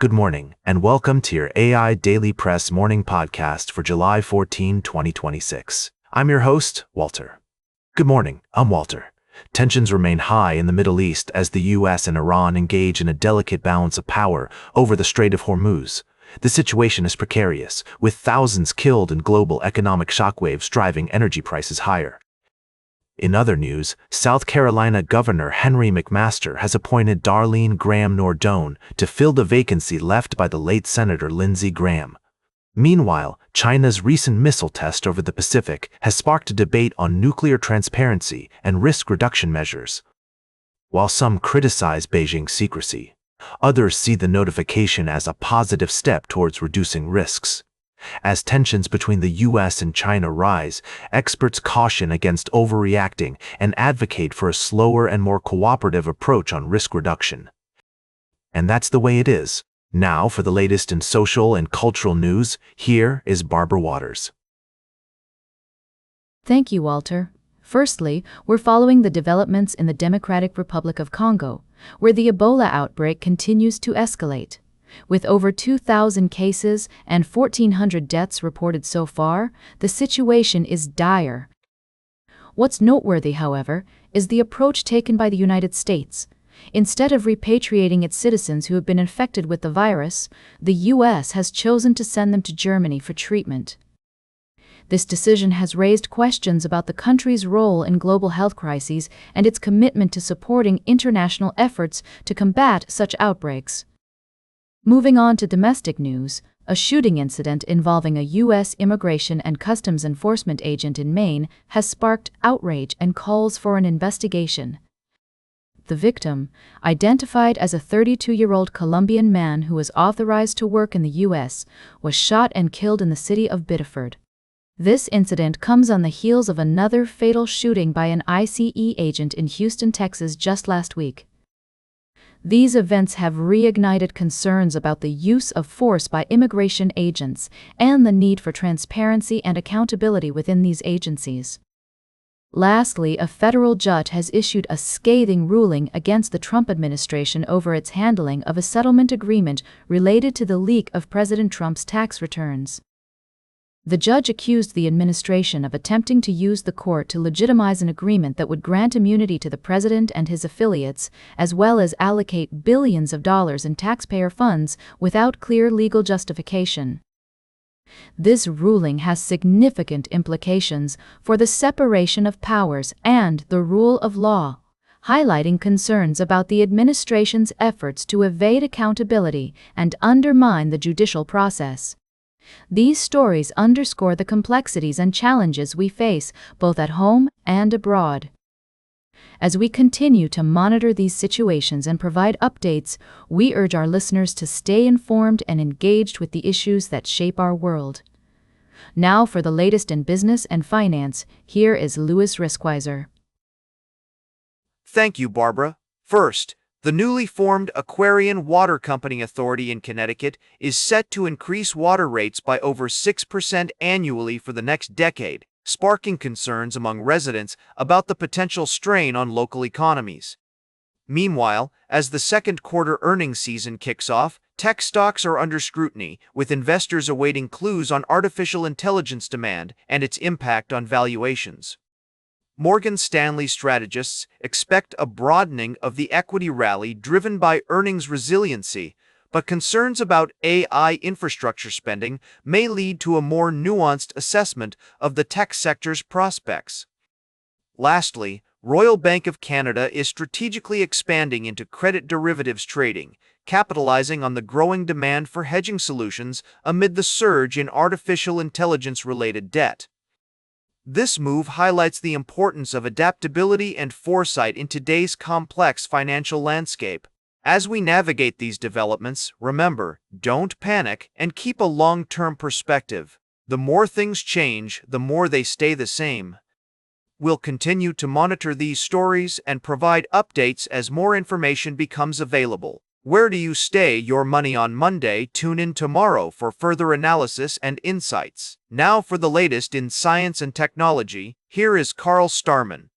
Good morning, and welcome to your AI Daily Press morning podcast for July 14, 2026. I'm your host, Walter. Good morning, I'm Walter. Tensions remain high in the Middle East as the US and Iran engage in a delicate balance of power over the Strait of Hormuz. The situation is precarious, with thousands killed and global economic shockwaves driving energy prices higher. In other news, South Carolina Governor Henry McMaster has appointed Darlene Graham Nordone to fill the vacancy left by the late Senator Lindsey Graham. Meanwhile, China's recent missile test over the Pacific has sparked a debate on nuclear transparency and risk reduction measures. While some criticize Beijing's secrecy, others see the notification as a positive step towards reducing risks. As tensions between the US and China rise, experts caution against overreacting and advocate for a slower and more cooperative approach on risk reduction. And that's the way it is. Now, for the latest in social and cultural news, here is Barbara Waters. Thank you, Walter. Firstly, we're following the developments in the Democratic Republic of Congo, where the Ebola outbreak continues to escalate. With over 2,000 cases and 1,400 deaths reported so far, the situation is dire. What's noteworthy, however, is the approach taken by the United States. Instead of repatriating its citizens who have been infected with the virus, the U.S. has chosen to send them to Germany for treatment. This decision has raised questions about the country's role in global health crises and its commitment to supporting international efforts to combat such outbreaks. Moving on to domestic news, a shooting incident involving a U.S. Immigration and Customs Enforcement agent in Maine has sparked outrage and calls for an investigation. The victim, identified as a 32-year-old Colombian man who was authorized to work in the U.S., was shot and killed in the city of Biddeford. This incident comes on the heels of another fatal shooting by an ICE agent in Houston, Texas just last week. These events have reignited concerns about the use of force by immigration agents and the need for transparency and accountability within these agencies. Lastly, a federal judge has issued a scathing ruling against the Trump administration over its handling of a settlement agreement related to the leak of President Trump's tax returns. The judge accused the administration of attempting to use the court to legitimize an agreement that would grant immunity to the president and his affiliates, as well as allocate billions of dollars in taxpayer funds without clear legal justification. This ruling has significant implications for the separation of powers and the rule of law, highlighting concerns about the administration's efforts to evade accountability and undermine the judicial process. These stories underscore the complexities and challenges we face both at home and abroad. As we continue to monitor these situations and provide updates, we urge our listeners to stay informed and engaged with the issues that shape our world. Now for the latest in business and finance, here is Louis Riskweiser. Thank you, Barbara. First, the newly formed Aquarian Water Company Authority in Connecticut is set to increase water rates by over 6% annually for the next decade, sparking concerns among residents about the potential strain on local economies. Meanwhile, as the second quarter earnings season kicks off, tech stocks are under scrutiny, with investors awaiting clues on artificial intelligence demand and its impact on valuations. Morgan Stanley strategists expect a broadening of the equity rally driven by earnings resiliency, but concerns about AI infrastructure spending may lead to a more nuanced assessment of the tech sector's prospects. Lastly, Royal Bank of Canada is strategically expanding into credit derivatives trading, capitalizing on the growing demand for hedging solutions amid the surge in artificial intelligence-related debt. This move highlights the importance of adaptability and foresight in today's complex financial landscape. As we navigate these developments, remember, don't panic and keep a long-term perspective. The more things change, the more they stay the same. We'll continue to monitor these stories and provide updates as more information becomes available. Where do you stay your money on Monday? Tune in tomorrow for further analysis and insights. Now for the latest in science and technology, here is Carl Starman.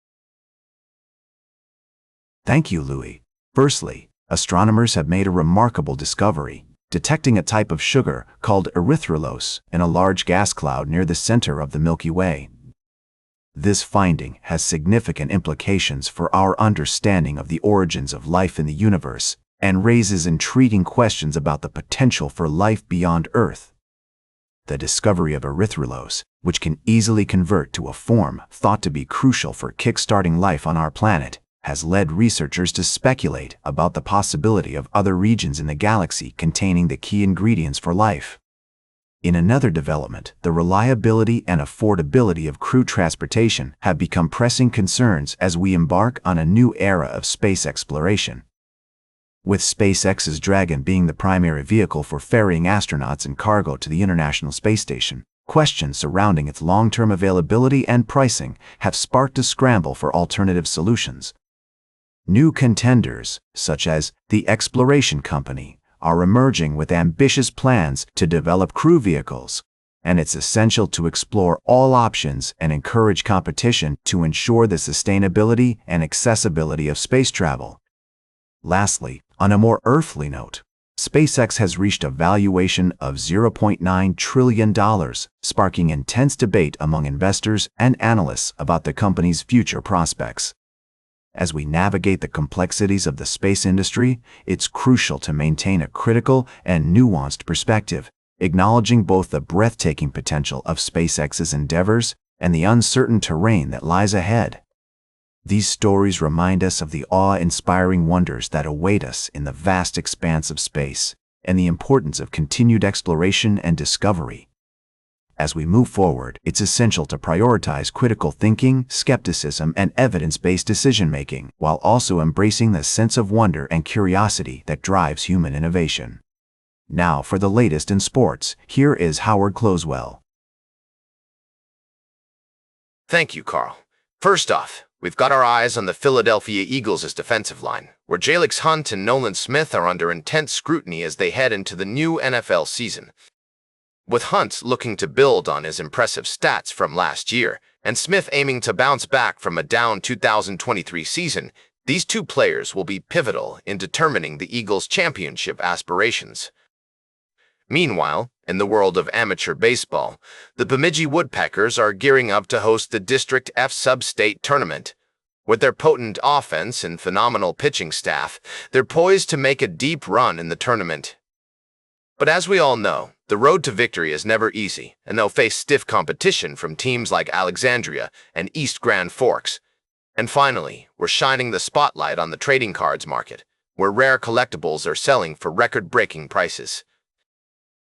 Thank you, Louis. Firstly, astronomers have made a remarkable discovery. detecting a type of sugar called erythrulose in a large gas cloud near the center of the Milky Way. This finding has significant implications for our understanding of the origins of life in the universe and raises intriguing questions about the potential for life beyond Earth. The discovery of erythrulose, which can easily convert to a form thought to be crucial for kickstarting life on our planet, has led researchers to speculate about the possibility of other regions in the galaxy containing the key ingredients for life. In another development, the reliability and affordability of crew transportation have become pressing concerns as we embark on a new era of space exploration. With SpaceX's Dragon being the primary vehicle for ferrying astronauts and cargo to the International Space Station, questions surrounding its long-term availability and pricing have sparked a scramble for alternative solutions. New contenders, such as the Exploration Company, are emerging with ambitious plans to develop crew vehicles, and it's essential to explore all options and encourage competition to ensure the sustainability and accessibility of space travel. Lastly, on a more earthly note, SpaceX has reached a valuation of $0.9 trillion, sparking intense debate among investors and analysts about the company's future prospects. As we navigate the complexities of the space industry, it's crucial to maintain a critical and nuanced perspective, acknowledging both the breathtaking potential of SpaceX's endeavors and the uncertain terrain that lies ahead. These stories remind us of the awe-inspiring wonders that await us in the vast expanse of space and the importance of continued exploration and discovery. As we move forward, it's essential to prioritize critical thinking, skepticism, and evidence-based decision-making, while also embracing the sense of wonder and curiosity that drives human innovation. Now for the latest in sports, here is Howard Closewell. Thank you, Carl. First off, we've got our eyes on the Philadelphia Eagles' defensive line, where Jalix Hunt and Nolan Smith are under intense scrutiny as they head into the new NFL season. With Hunt looking to build on his impressive stats from last year, and Smith aiming to bounce back from a down 2023 season, these two players will be pivotal in determining the Eagles' championship aspirations. Meanwhile, in the world of amateur baseball, the Bemidji Woodpeckers are gearing up to host the District F Sub-State Tournament. With their potent offense and phenomenal pitching staff, they're poised to make a deep run in the tournament. But as we all know, the road to victory is never easy, and they'll face stiff competition from teams like Alexandria and East Grand Forks. And finally, we're shining the spotlight on the trading cards market, where rare collectibles are selling for record-breaking prices.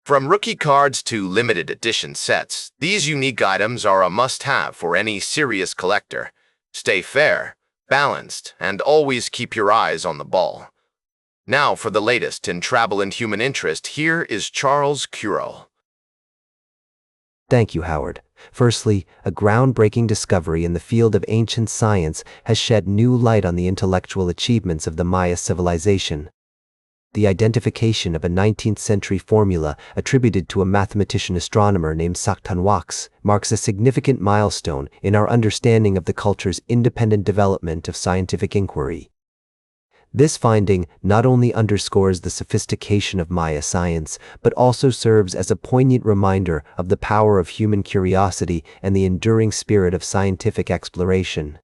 From rookie cards to limited edition sets, these unique items are a must-have for any serious collector. Stay fair, balanced, and always keep your eyes on the ball. Now for the latest in travel and human interest, here is Charles Currell. Thank you, Howard. Firstly, a groundbreaking discovery in the field of ancient science has shed new light on the intellectual achievements of the Maya civilization. The identification of a 19th-century formula attributed to a mathematician-astronomer named Saktanwaks marks a significant milestone in our understanding of the culture's independent development of scientific inquiry. This finding not only underscores the sophistication of Maya science, but also serves as a poignant reminder of the power of human curiosity and the enduring spirit of scientific exploration.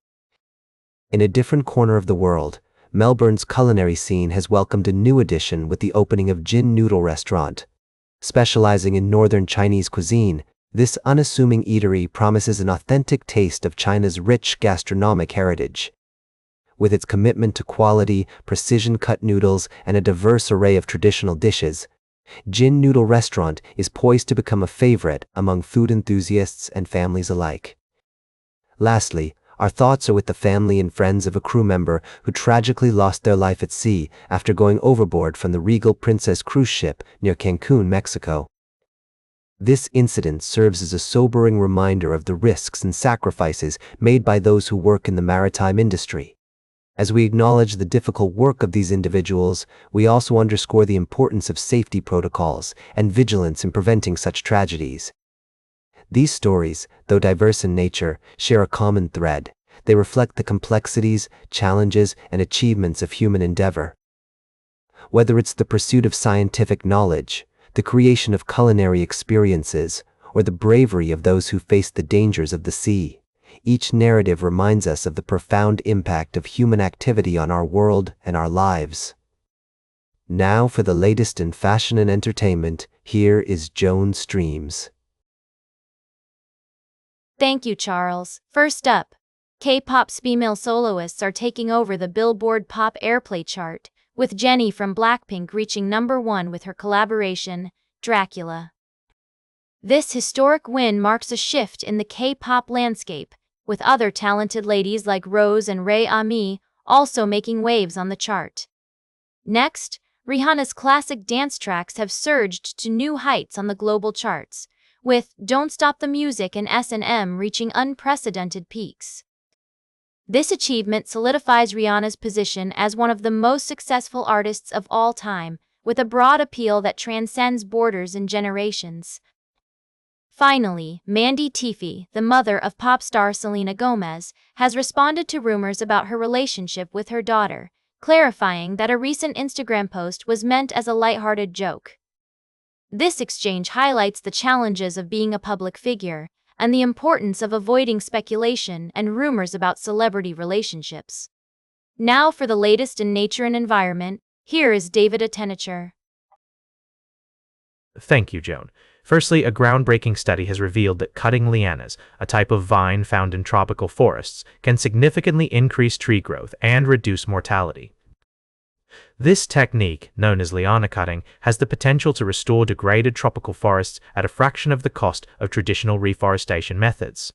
In a different corner of the world, Melbourne's culinary scene has welcomed a new addition with the opening of Jin Noodle Restaurant. Specializing in northern Chinese cuisine, this unassuming eatery promises an authentic taste of China's rich gastronomic heritage. With its commitment to quality, precision-cut noodles, and a diverse array of traditional dishes, Jin Noodle Restaurant is poised to become a favorite among food enthusiasts and families alike. Lastly, our thoughts are with the family and friends of a crew member who tragically lost their life at sea after going overboard from the Regal Princess cruise ship near Cancun, Mexico. This incident serves as a sobering reminder of the risks and sacrifices made by those who work in the maritime industry. As we acknowledge the difficult work of these individuals, we also underscore the importance of safety protocols and vigilance in preventing such tragedies. These stories, though diverse in nature, share a common thread. They reflect the complexities, challenges, and achievements of human endeavor. Whether it's the pursuit of scientific knowledge, the creation of culinary experiences, or the bravery of those who face the dangers of the sea, each narrative reminds us of the profound impact of human activity on our world and our lives. Now for the latest in fashion and entertainment, here is Joan Streams. Thank you, Charles. First up, K-pop's female soloists are taking over the Billboard Pop Airplay chart, with Jennie from Blackpink reaching #1 with her collaboration, Dracula. This historic win marks a shift in the K-pop landscape, with other talented ladies like Rose and Rei Ami also making waves on the chart. Next, Rihanna's classic dance tracks have surged to new heights on the global charts, with Don't Stop the Music and S&M reaching unprecedented peaks. This achievement solidifies Rihanna's position as one of the most successful artists of all time, with a broad appeal that transcends borders and generations. Finally, Mandy Teefey, the mother of pop star Selena Gomez, has responded to rumors about her relationship with her daughter, clarifying that a recent Instagram post was meant as a lighthearted joke. This exchange highlights the challenges of being a public figure and the importance of avoiding speculation and rumors about celebrity relationships. Now for the latest in nature and environment, here is David Attenacher. Thank you, Joan. Firstly, a groundbreaking study has revealed that cutting lianas, a type of vine found in tropical forests, can significantly increase tree growth and reduce mortality. This technique, known as liana cutting, has the potential to restore degraded tropical forests at a fraction of the cost of traditional reforestation methods.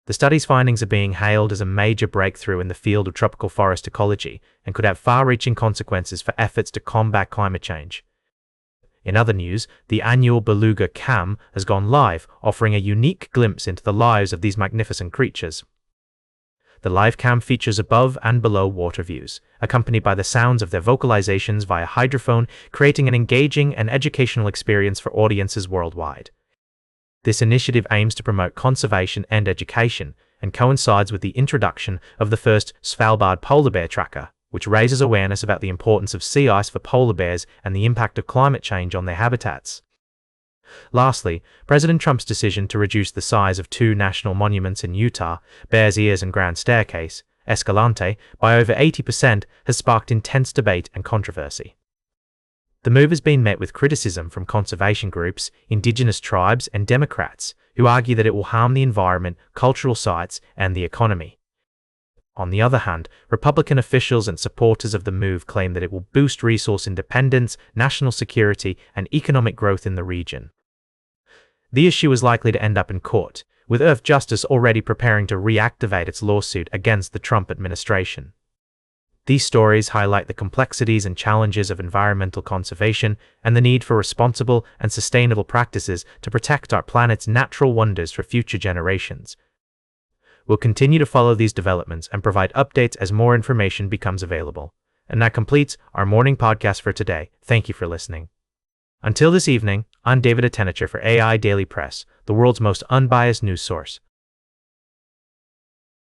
The study's findings are being hailed as a major breakthrough in the field of tropical forest ecology and could have far-reaching consequences for efforts to combat climate change. In other news, the annual Beluga Cam has gone live, offering a unique glimpse into the lives of these magnificent creatures. The live cam features above and below water views, accompanied by the sounds of their vocalizations via hydrophone, creating an engaging and educational experience for audiences worldwide. This initiative aims to promote conservation and education, and coincides with the introduction of the first Svalbard polar bear tracker, which raises awareness about the importance of sea ice for polar bears and the impact of climate change on their habitats. Lastly, President Trump's decision to reduce the size of two national monuments in Utah, Bears Ears and Grand Staircase, Escalante, by over 80% has sparked intense debate and controversy. The move has been met with criticism from conservation groups, indigenous tribes, and Democrats, who argue that it will harm the environment, cultural sites, and the economy. On the other hand, Republican officials and supporters of the move claim that it will boost resource independence, national security, and economic growth in the region. The issue is likely to end up in court, with Earth Justice already preparing to reactivate its lawsuit against the Trump administration. These stories highlight the complexities and challenges of environmental conservation and the need for responsible and sustainable practices to protect our planet's natural wonders for future generations. We'll continue to follow these developments and provide updates as more information becomes available. And that completes our morning podcast for today. Thank you for listening. Until this evening, I'm David Attenacher for AI Daily Press, the world's most unbiased news source.